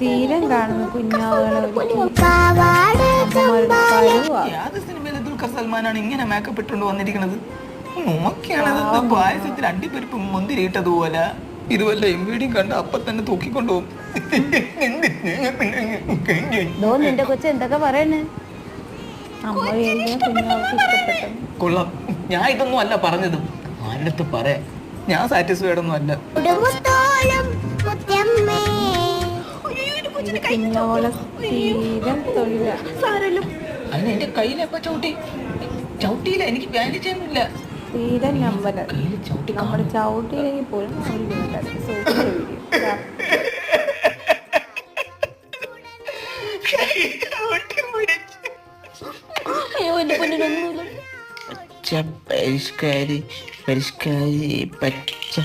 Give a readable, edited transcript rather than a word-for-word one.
സ്ഥിരം കാണുന്നു കുഞ്ഞാവുകളെ ഏത് സിനിമയിലെ ദുൽഖർ സൽമാനാണ് ഇങ്ങനെ മേക്കപ്പ് ഇട്ടുകൊണ്ട് വന്നിരിക്കുന്നത്? നോക്കിയാണത് പായസത്തിൽ അണ്ടിപ്പരിപ്പ് മുന്തിരിയിട്ടതുപോലെ. ഇതുവല്ല എവിടെയും കണ്ട അപ്പൊ തന്നെ തൂക്കിക്കൊണ്ടുപോകും. നിന്റെ കൊച്ചു എന്തൊക്കെ പറയണേ? കൊള്ളാം. ഞാൻ ഇതൊന്നും അല്ല പറഞ്ഞത്. ആരുടെ പറയാ, ഞാൻ സാറ്റിസ്ഫൈഡ് ഒന്നും അല്ല. അതിന് എന്റെ കയ്യിലെപ്പ ചവിട്ടിയില്ല. എനിക്ക് ബാൻഡേജ് ഒന്നുമില്ല. സ്ഥിരം നമ്പർ നമ്മൾ ചവിട്ടിയില്ലെങ്കിൽ പോലും പരിഷ്കാരി പരിഷ്കാരി പച്ച